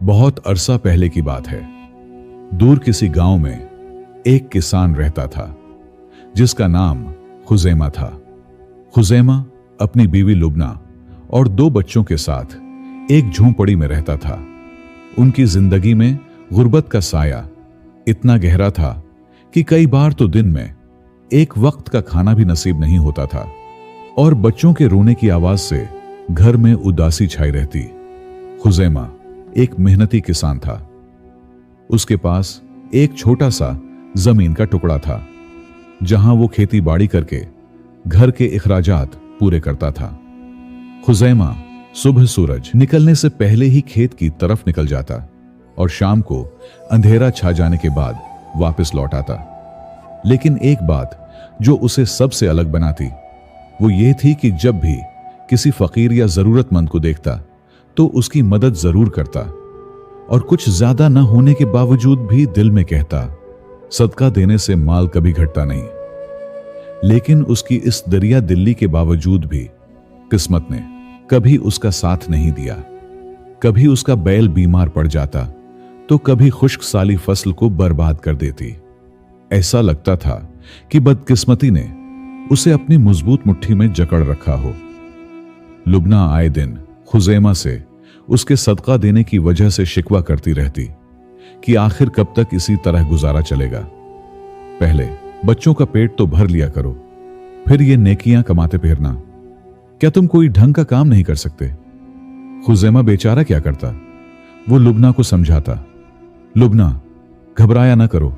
बहुत अरसा पहले की बात है। दूर किसी गांव में एक किसान रहता था जिसका नाम खुजैमा था। खुजैमा अपनी बीवी लुबना और 2 बच्चों के साथ एक झोंपड़ी में रहता था। उनकी जिंदगी में गुर्बत का साया इतना गहरा था कि कई बार तो दिन में एक वक्त का खाना भी नसीब नहीं होता था और बच्चों के रोने की आवाज से घर में उदासी छाई रहती। खुजैमा एक मेहनती किसान था। उसके पास एक छोटा सा जमीन का टुकड़ा था जहां वो खेती बाड़ी करके घर के इखराजात पूरे करता था। खुजैमा सुबह सूरज निकलने से पहले ही खेत की तरफ निकल जाता और शाम को अंधेरा छा जाने के बाद वापस लौट आता। लेकिन एक बात जो उसे सबसे अलग बनाती वो ये थी कि जब भी किसी फकीर या जरूरतमंद को देखता तो उसकी मदद जरूर करता और कुछ ज्यादा न होने के बावजूद भी दिल में कहता, सदका देने से माल कभी घटता नहीं। लेकिन उसकी इस दरिया दिल्ली के बावजूद भी किस्मत ने कभी उसका साथ नहीं दिया। कभी उसका बैल बीमार पड़ जाता तो कभी खुश्क साली फसल को बर्बाद कर देती। ऐसा लगता था कि बदकिस्मती ने उसे अपनी मजबूत मुट्ठी में जकड़ रखा हो। लुबना आए दिन खुजैमा से उसके सदका देने की वजह से शिकवा करती रहती कि आखिर कब तक इसी तरह गुजारा चलेगा। पहले बच्चों का पेट तो भर लिया करो, फिर ये नेकियां कमाते फिरना। क्या तुम कोई ढंग का काम नहीं कर सकते? खुजैमा बेचारा क्या करता? वो लुबना को समझाता, लुबना घबराया ना करो,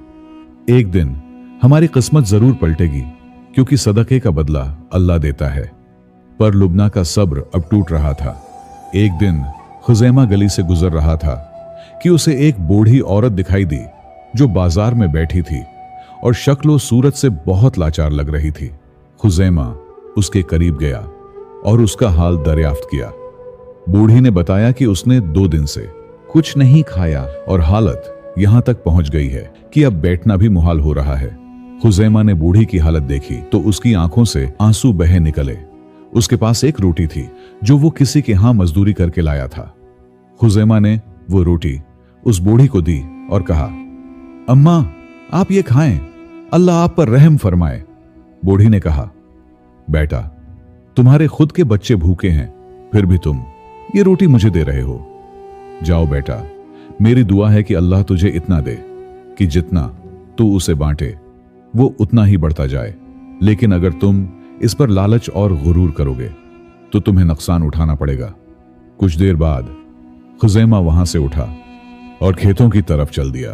एक दिन हमारी किस्मत जरूर पलटेगी क्योंकि सदके का बदला अल्लाह देता है। पर लुबना का सब्र अब टूट रहा था। एक दिन खुजैमा गली से गुजर रहा था कि उसे एक बूढ़ी औरत दिखाई दी जो बाजार में बैठी थी और शक्ल सूरत से बहुत लाचार लग रही थी। खुजैमा उसके करीब गया और उसका हाल दरियाफ्त किया। बूढ़ी ने बताया कि उसने 2 दिन से कुछ नहीं खाया और हालत यहां तक पहुंच गई है कि अब बैठना भी मुहाल हो रहा है। खुजैमा ने बूढ़ी की हालत देखी तो उसकी आंखों से आंसू बहे निकले। उसके पास एक रोटी थी जो वो किसी के यहां मजदूरी करके लाया था। खुजैमा ने वो रोटी उस बूढ़ी को दी और कहा, अम्मा आप ये खाएं, अल्लाह आप पर रहम फरमाए। बूढ़ी ने कहा, बेटा तुम्हारे खुद के बच्चे भूखे हैं फिर भी तुम ये रोटी मुझे दे रहे हो। जाओ बेटा, मेरी दुआ है कि अल्लाह तुझे इतना दे कि जितना तू उसे बांटे वो उतना ही बढ़ता जाए। लेकिन अगर तुम इस पर लालच और गुरूर करोगे तो तुम्हें नुकसान उठाना पड़ेगा। कुछ देर बाद खुजैमा वहां से उठा और खेतों की तरफ चल दिया।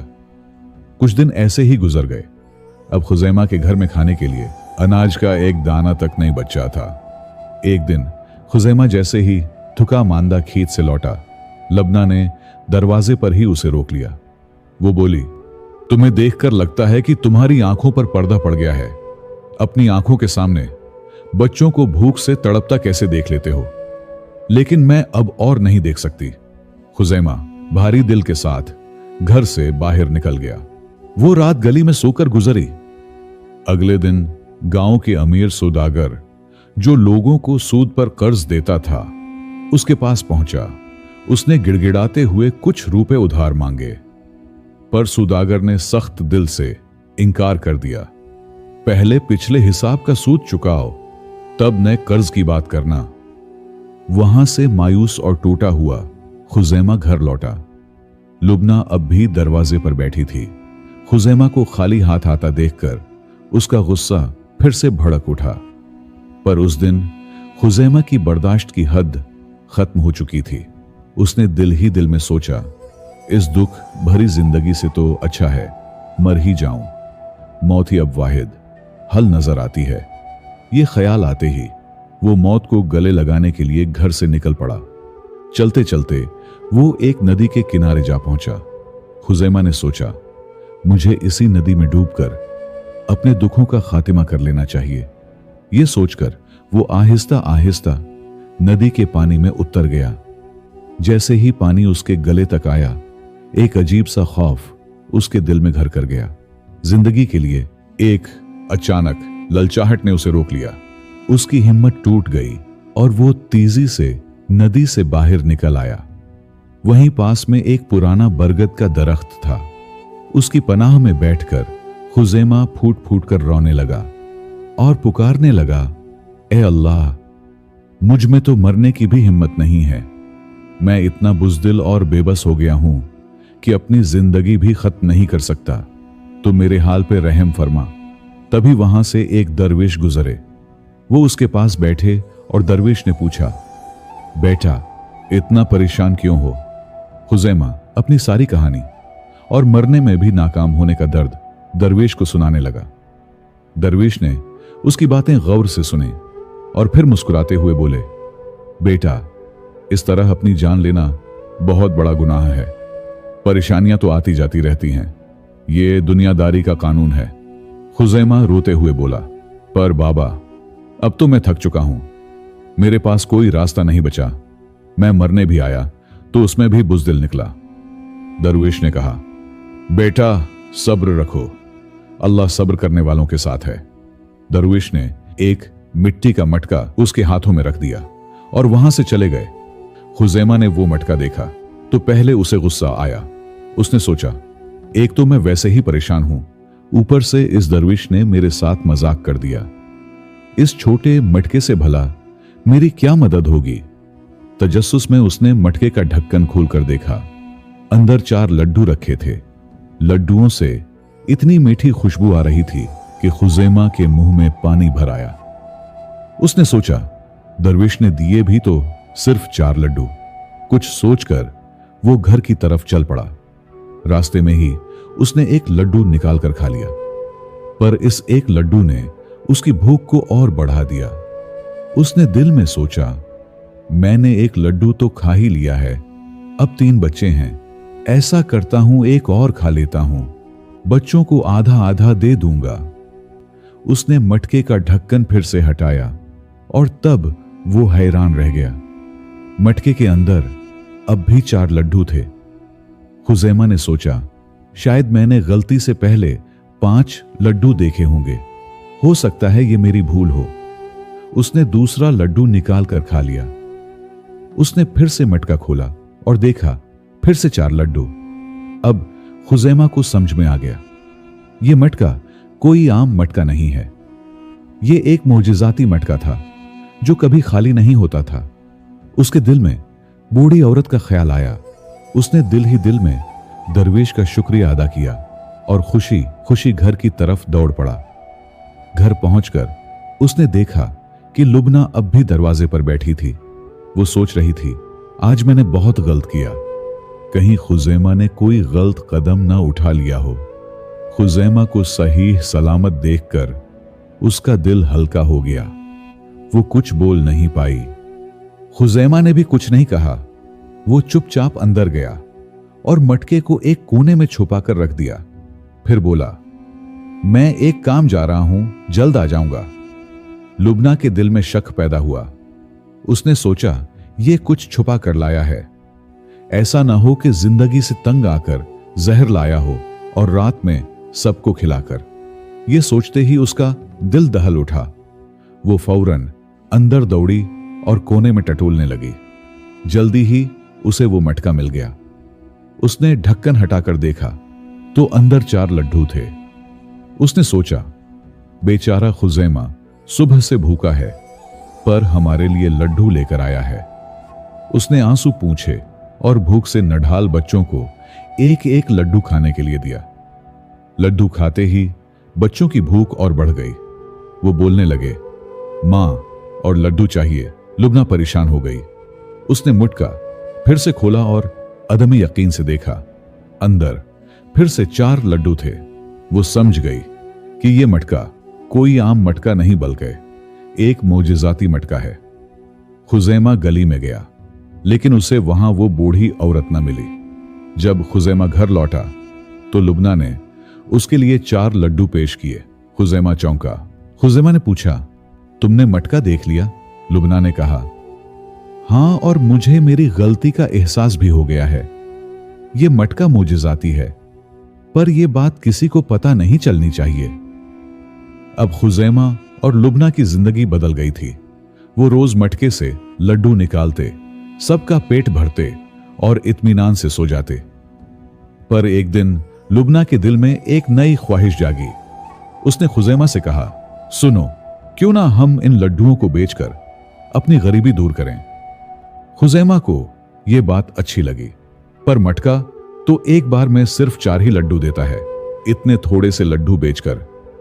कुछ दिन ऐसे ही गुजर गए। अब खुजैमा के घर में खाने के लिए अनाज का एक दाना तक नहीं बचा था। एक दिन खुजैमा जैसे ही थका मांदा खेत से लौटा, लबना ने दरवाजे पर ही उसे रोक लिया। वो बोली, तुम्हें देखकर लगता है कि तुम्हारी आंखों पर पर्दा पड़ गया है। अपनी आंखों के सामने बच्चों को भूख से तड़पता कैसे देख लेते हो? लेकिन मैं अब और नहीं देख सकती। खुजैमा भारी दिल के साथ घर से बाहर निकल गया। वो रात गली में सोकर गुजरी। अगले दिन गांव के अमीर सौदागर जो लोगों को सूद पर कर्ज देता था उसके पास पहुंचा। उसने गिड़गिड़ाते हुए कुछ रुपए उधार मांगे पर सौदागर ने सख्त दिल से इनकार कर दिया। पहले पिछले हिसाब का सूद चुकाओ, तब नए कर्ज की बात करना। वहां से मायूस और टूटा हुआ खुजैमा घर लौटा। लुबना अब भी दरवाजे पर बैठी थी। खुजैमा को खाली हाथ आता देखकर उसका गुस्सा फिर से भड़क उठा। पर उस दिन खुजैमा की बर्दाश्त की हद खत्म हो चुकी थी। उसने दिल ही दिल में सोचा, इस दुख भरी जिंदगी से तो अच्छा है मर ही जाऊं। मौत ही अब वाहिद हल नजर आती है। ये ख्याल आते ही वो मौत को गले लगाने के लिए घर से निकल पड़ा। चलते चलते वो एक नदी के किनारे जा पहुंचा। खुजैमा ने सोचा, मुझे इसी नदी में डूबकर अपने दुखों का खातिमा कर लेना चाहिए। ये सोचकर वो आहिस्ता आहिस्ता नदी के पानी में उतर गया। जैसे ही पानी उसके गले तक आया, एक अजीब सा खौफ उसके दिल में घर कर गया। जिंदगी के लिए एक अचानक ललचाहट ने उसे रोक लिया। उसकी हिम्मत टूट गई और वो तेजी से नदी से बाहर निकल आया। वहीं पास में एक पुराना बरगद का दरख्त था। उसकी पनाह में बैठकर खुजैमा फूट फूट कर रोने लगा और पुकारने लगा, ए अल्लाह, मुझ में तो मरने की भी हिम्मत नहीं है। मैं इतना बुज़दिल और बेबस हो गया हूं कि अपनी जिंदगी भी खत्म नहीं कर सकता, तो मेरे हाल पे रहम फरमा। तभी वहां से एक दरवेश गुजरे। वो उसके पास बैठे और दरवेश ने पूछा, बेटा, इतना परेशान क्यों हो? खुजैमा अपनी सारी कहानी और मरने में भी नाकाम होने का दर्द दरवेश को सुनाने लगा। दरवेश ने उसकी बातें गौर से सुनी और फिर मुस्कुराते हुए बोले, बेटा, इस तरह अपनी जान लेना बहुत बड़ा गुनाह है। परेशानियां तो आती जाती रहती हैं, ये दुनियादारी का कानून है। खुजैमा रोते हुए बोला, पर बाबा, अब तो मैं थक चुका हूं, मेरे पास कोई रास्ता नहीं बचा। मैं मरने भी आया तो उसमें भी बुज़दिल निकला। दरवेश ने कहा, बेटा, सब्र रखो, अल्लाह सब्र करने वालों के साथ है। दरवेश ने एक मिट्टी का मटका उसके हाथों में रख दिया और वहां से चले गए। खुजैमा ने वो मटका देखा तो पहले उसे गुस्सा आया। उसने सोचा, एक तो मैं वैसे ही परेशान हूं, ऊपर से इस दरवेश ने मेरे साथ मजाक कर दिया। इस छोटे मटके से भला मेरी क्या मदद होगी? तजस्सुस में उसने मटके का ढक्कन खोलकर देखा। अंदर 4 लड्डू रखे थे। लड्डुओं से इतनी मीठी खुशबू आ रही थी कि खुजैमा के मुंह में पानी भर आया। उसने सोचा, दरवेश ने दिए भी तो सिर्फ 4 लड्डू। कुछ सोचकर वो घर की तरफ चल पड़ा। रास्ते में ही उसने एक लड्डू निकाल कर खा लिया, पर इस एक लड्डू ने उसकी भूख को और बढ़ा दिया। उसने दिल में सोचा, मैंने एक लड्डू तो खा ही लिया है, अब 3 बच्चे हैं, ऐसा करता हूं एक और खा लेता हूं, बच्चों को आधा आधा दे दूंगा। उसने मटके का ढक्कन फिर से हटाया और तब वो हैरान रह गया। मटके के अंदर अब भी 4 लड्डू थे। खुजैमा ने सोचा, शायद मैंने गलती से पहले 5 लड्डू देखे होंगे, हो सकता है ये मेरी भूल हो। उसने दूसरा लड्डू निकाल कर खा लिया। उसने फिर से मटका खोला और देखा, फिर से 4 लड्डू। अब खुजैमा को समझ में आ गया, यह मटका कोई आम मटका नहीं है, यह एक मोजिजाती मटका था जो कभी खाली नहीं होता था। उसके दिल में बूढ़ी औरत का ख्याल आया। उसने दिल ही दिल में दरवेश का शुक्रिया अदा किया और खुशी खुशी घर की तरफ दौड़ पड़ा। घर पहुंचकर उसने देखा कि लुबना अब भी दरवाजे पर बैठी थी। वो सोच रही थी, आज मैंने बहुत गलत किया, कहीं खुजैमा ने कोई गलत कदम ना उठा लिया हो। खुजैमा को सही सलामत देखकर उसका दिल हल्का हो गया। वो कुछ बोल नहीं पाई। खुजैमा ने भी कुछ नहीं कहा। वो चुपचाप अंदर गया और मटके को एक कोने में छुपा कर रख दिया। फिर बोला, मैं एक काम जा रहा हूं, जल्द आ जाऊंगा। लुबना के दिल में शक पैदा हुआ। उसने सोचा, ये कुछ छुपा कर लाया है, ऐसा ना हो कि जिंदगी से तंग आकर जहर लाया हो और रात में सबको खिलाकर। यह सोचते ही उसका दिल दहल उठा। वो फौरन अंदर दौड़ी और कोने में टटोलने लगी। जल्दी ही उसे वो मटका मिल गया। उसने ढक्कन हटाकर देखा तो अंदर 4 लड्डू थे। उसने सोचा, बेचारा खुजैमा सुबह से भूखा है, पर हमारे लिए लड्डू लेकर आया है। उसने आंसू पूछे और भूख से नढाल बच्चों को एक एक लड्डू खाने के लिए दिया। लड्डू खाते ही बच्चों की भूख और बढ़ गई। वो बोलने लगे, मां और लड्डू चाहिए। लुबना परेशान हो गई। उसने मुटका फिर से खोला और अदमी यकीन से देखा, अंदर फिर से 4 लड्डू थे। वो समझ गई कि यह मटका कोई आम मटका नहीं बल्कि एक मोजिजाती मटका है। खुजैमा गली में गया, लेकिन उसे वहां वो बूढ़ी औरत न मिली। जब खुजैमा घर लौटा तो लुबना ने उसके लिए 4 लड्डू पेश किए। खुजैमा चौंका। खुजैमा ने पूछा, तुमने मटका देख लिया? लुबना ने कहा, हां, और मुझे मेरी गलती का एहसास भी हो गया है। यह मटका मोजिजाती है, पर यह बात किसी को पता नहीं चलनी चाहिए। अब खुजैमा और लुबना की जिंदगी बदल गई थी। वो रोज मटके से लड्डू निकालते, सबका पेट भरते और इत्मीनान से सो जाते। पर एक दिन लुबना के दिल में एक नई ख्वाहिश जागी। उसने खुजैमा से कहा, सुनो, क्यों ना हम इन लड्डुओं को बेचकर अपनी गरीबी दूर करें। खुजैमा को यह बात अच्छी लगी, पर मटका तो एक बार में सिर्फ 4 ही लड्डू देता है। इतने थोड़े से लड्डू बेचकर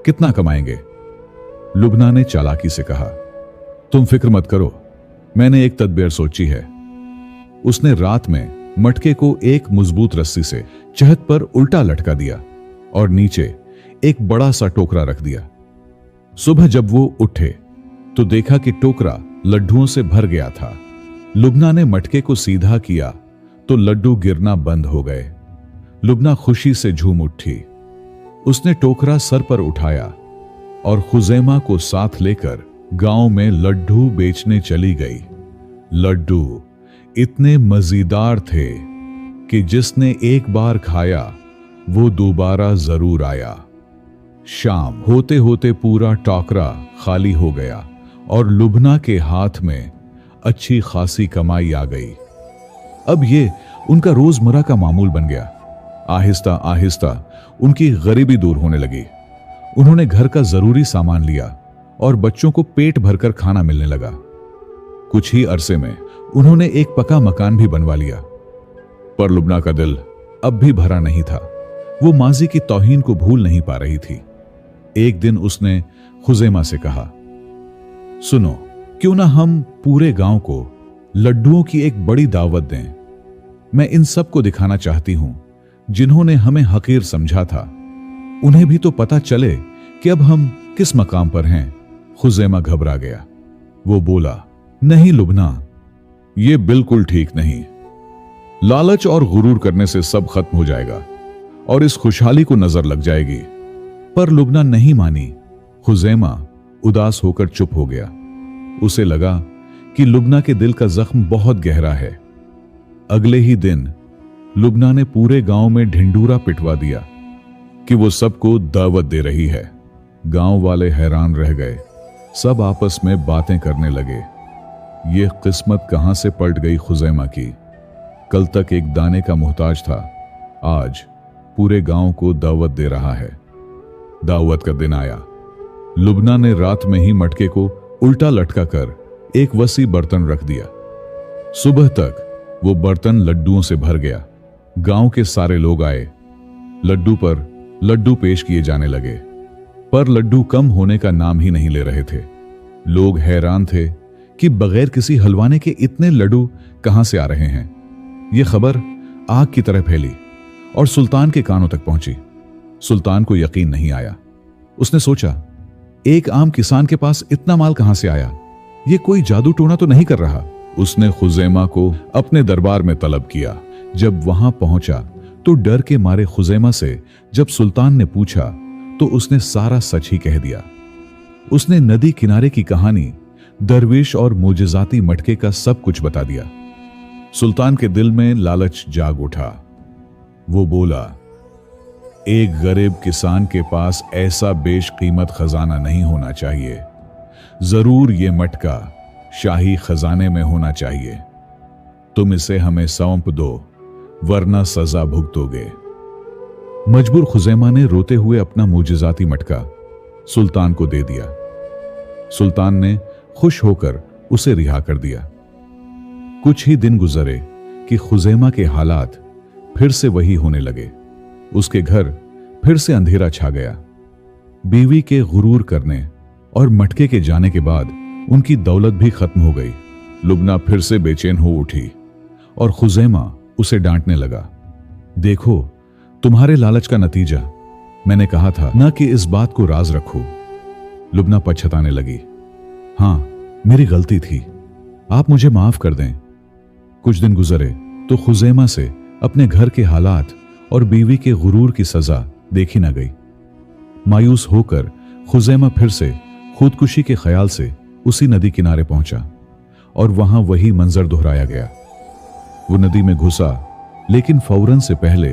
कितना कमाएंगे। लुबना ने चालाकी से कहा, तुम फिक्र मत करो, मैंने एक तदबीर सोची है। उसने रात में मटके को एक मजबूत रस्सी से चहत पर उल्टा लटका दिया और नीचे एक बड़ा सा टोकरा रख दिया। सुबह जब वो उठे तो देखा कि टोकरा लड्डुओं से भर गया था। लुबना ने मटके को सीधा किया तो लड्डू गिरना बंद हो गए। लुबना खुशी से झूम उठी। उसने टोकरा सर पर उठाया और खुजैमा को साथ लेकर गांव में लड्डू बेचने चली गई। लड्डू इतने मजेदार थे कि जिसने एक बार खाया वो दोबारा जरूर आया। शाम होते होते पूरा टोकरा खाली हो गया और लुबना के हाथ में अच्छी खासी कमाई आ गई। अब ये उनका रोजमर्रा का मामूल बन गया। आहिस्ता आहिस्ता उनकी गरीबी दूर होने लगी। उन्होंने घर का जरूरी सामान लिया और बच्चों को पेट भरकर खाना मिलने लगा। कुछ ही अरसे में उन्होंने एक पक्का मकान भी बनवा लिया। पर लुबना का दिल अब भी भरा नहीं था। वो माजी की तौहीन को भूल नहीं पा रही थी। एक दिन उसने खुजैमा से कहा, सुनो, क्यों ना हम पूरे गांव को लड्डुओं की एक बड़ी दावत दें। मैं इन सब को दिखाना चाहती हूं जिन्होंने हमें हकीर समझा था। उन्हें भी तो पता चले कि अब हम किस मकाम पर हैं। खुजैमा घबरा गया। वो बोला, नहीं लुबना, यह बिल्कुल ठीक नहीं। लालच और गुरूर करने से सब खत्म हो जाएगा और इस खुशहाली को नजर लग जाएगी। पर लुबना नहीं मानी। खुजैमा उदास होकर चुप हो गया। उसे लगा कि लुबना के दिल का जख्म बहुत गहरा है। अगले ही दिन लुबना ने पूरे गांव में ढिंडूरा पिटवा दिया कि वो सबको दावत दे रही है। गांव वाले हैरान रह गए। सब आपस में बातें करने लगे। ये किस्मत कहां से पलट गई खुजैमा की। कल तक एक दाने का मोहताज था, आज पूरे गांव को दावत दे रहा है। दावत का दिन आया। लुबना ने रात में ही मटके को उल्टा लटका कर एक वसी बर्तन रख दिया। सुबह तक वो बर्तन लड्डुओं से भर गया। गांव के सारे लोग आए। लड्डू पर लड्डू पेश किए जाने लगे, पर लड्डू कम होने का नाम ही नहीं ले रहे थे। लोग हैरान थे कि बगैर किसी हलवाने के इतने लड्डू कहां से आ रहे हैं। यह खबर आग की तरह फैली और सुल्तान के कानों तक पहुंची। सुल्तान को यकीन नहीं आया। उसने सोचा, एक आम किसान के पास इतना माल कहां से आया? यह कोई जादू टोना तो नहीं कर रहा। उसने खुजैमा को अपने दरबार में तलब किया। जब वहां पहुंचा तो डर के मारे खुजैमा से जब सुल्तान ने पूछा तो उसने सारा सच ही कह दिया। उसने नदी किनारे की कहानी, दरवेश और मोजज़ाती मटके का सब कुछ बता दिया। सुल्तान के दिल में लालच जाग उठा। वो बोला, एक गरीब किसान के पास ऐसा बेशकीमत खजाना नहीं होना चाहिए। जरूर ये मटका शाही खजाने में होना चाहिए। तुम इसे हमें सौंप दो, वरना सजा भुगतोगे। मजबूर खुजैमा ने रोते हुए अपना मोजज़ाती मटका सुल्तान को दे दिया। सुल्तान ने खुश होकर उसे रिहा कर दिया। कुछ ही दिन गुजरे कि खुजैमा के हालात फिर से वही होने लगे। उसके घर फिर से अंधेरा छा गया। बीवी के गुरूर करने और मटके के जाने के बाद उनकी दौलत भी खत्म हो गई। लुबना फिर से बेचैन हो उठी और खुजैमा उसे डांटने लगा। देखो, तुम्हारे लालच का नतीजा। मैंने कहा था ना कि इस बात को राज रखो। लुबना पछताने लगी। हां, मेरी गलती थी, आप मुझे माफ कर दें। कुछ दिन गुजरे तो खुजैमा से अपने घर के हालात और बीवी के गुरूर की सजा देखी ना गई। मायूस होकर खुजैमा फिर से खुदकुशी के ख्याल से उसी नदी किनारे पहुंचा और वहां वही मंजर दोहराया गया। वो नदी में घुसा, लेकिन फौरन से पहले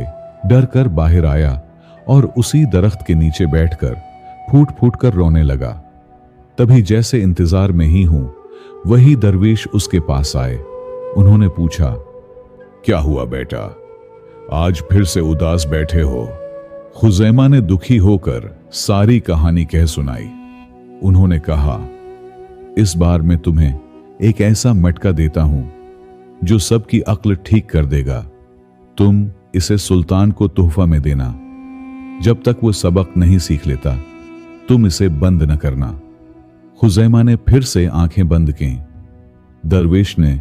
डर कर बाहर आया और उसी दरख्त के नीचे बैठकर फूट फूट कर रोने लगा। तभी जैसे इंतजार में ही हूं, वही दरवेश उसके पास आए। उन्होंने पूछा, क्या हुआ बेटा, आज फिर से उदास बैठे हो? खुजैमा ने दुखी होकर सारी कहानी कह सुनाई। उन्होंने कहा, इस बार मैं तुम्हें एक ऐसा मटका देता हूं जो सबकी अक्ल ठीक कर देगा। तुम इसे सुल्तान को तोहफा में देना। जब तक वो सबक नहीं सीख लेता तुम इसे बंद न करना। खुजैमा ने फिर से आंखें बंद की। दरवेश ने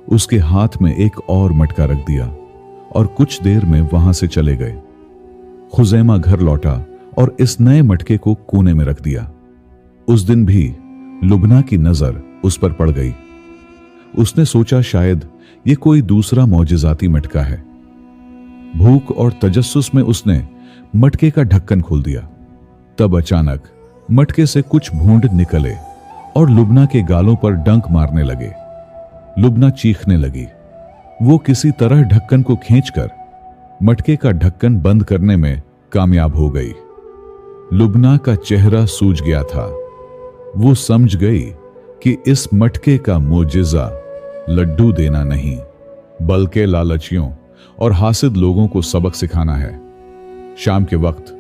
उसके हाथ में एक और मटका रख दिया और कुछ देर में वहां से चले गए। खुजैमा घर लौटा और इस नए मटके को कोने में रख दिया। उस दिन भी लुबना की नजर उस पर पड़ गई। उसने सोचा शायद ये कोई दूसरा मौजिजाती मटका है। भूख और तजस्सुस में उसने मटके का ढक्कन खोल दिया। तब अचानक मटके से कुछ भूंड निकले और लुबना के गालों पर डंक मारने लगे। लुबना चीखने लगी। वो किसी तरह ढक्कन को खींचकर मटके का ढक्कन बंद करने में कामयाब हो गई। लुबना का चेहरा सूज गया था। वो समझ गई कि इस मटके का मोजिजा लड्डू देना नहीं, बल्कि लालचियों और हासिद लोगों को सबक सिखाना है। शाम के वक्त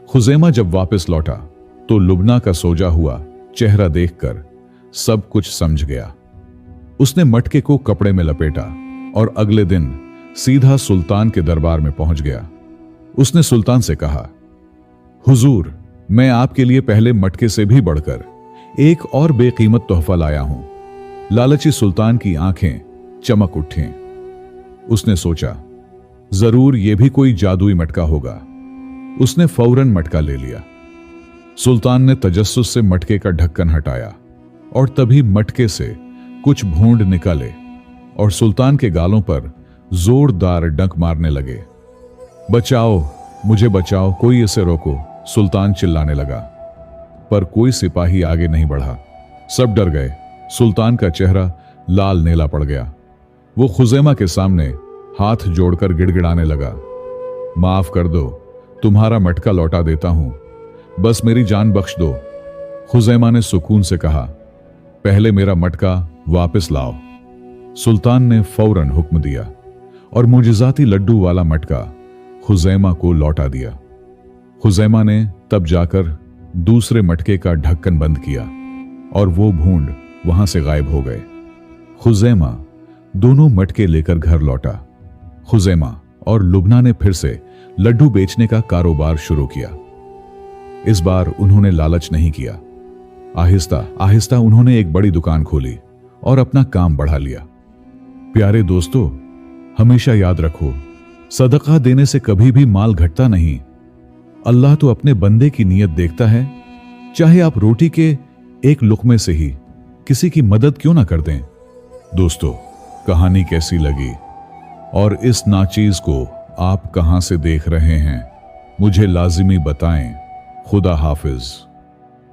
खुजैमा जब वापस लौटा तो लुबना का सोजा हुआ चेहरा देखकर सब कुछ समझ गया। उसने मटके को कपड़े में लपेटा और अगले दिन सीधा सुल्तान के दरबार में पहुंच गया। उसने सुल्तान से कहा, हुजूर, मैं आपके लिए पहले मटके से भी बढ़कर एक और बेकीमत तोहफा लाया हूं। लालची सुल्तान की आंखें चमक उठी। उसने सोचा, जरूर यह भी कोई जादुई मटका होगा। उसने फौरन मटका ले लिया। सुल्तान ने तजस्सुस से मटके का ढक्कन हटाया और तभी मटके से कुछ भूंड निकले और सुल्तान के गालों पर जोरदार डंक मारने लगे। बचाओ, मुझे बचाओ, कोई इसे रोको, सुल्तान चिल्लाने लगा। पर कोई सिपाही आगे नहीं बढ़ा। सब डर गए। सुल्तान का चेहरा लाल नीला पड़ गया। वो खुजैमा के सामने हाथ जोड़कर गिड़गिड़ाने लगा, माफ कर दो, तुम्हारा मटका लौटा देता हूं, बस मेरी जान बख्श दो। खुजैमा ने सुकून से कहा, पहले मेरा मटका वापस लाओ। सुल्तान ने फौरन हुक्म दिया और मुजिजाती लड्डू वाला मटका खुजैमा को लौटा दिया। खुजैमा ने तब जाकर दूसरे मटके का ढक्कन बंद किया और वो भूंड वहां से गायब हो गए। खुजैमा दोनों मटके लेकर घर लौटा। खुजैमा और लुबना ने फिर से लड्डू बेचने का कारोबार शुरू किया। इस बार उन्होंने लालच नहीं किया। आहिस्ता आहिस्ता उन्होंने एक बड़ी दुकान खोली और अपना काम बढ़ा लिया। प्यारे दोस्तों, हमेशा याद रखो, सदका देने से कभी भी माल घटता नहीं। अल्लाह तो अपने बंदे की नीयत देखता है। चाहे आप रोटी के एक लुक़मे से ही किसी की मदद क्यों ना कर दें। दोस्तों, कहानी कैसी लगी और इस नाचीज को आप कहां से देख रहे हैं, मुझे लाजिमी बताएं। खुदा हाफिज।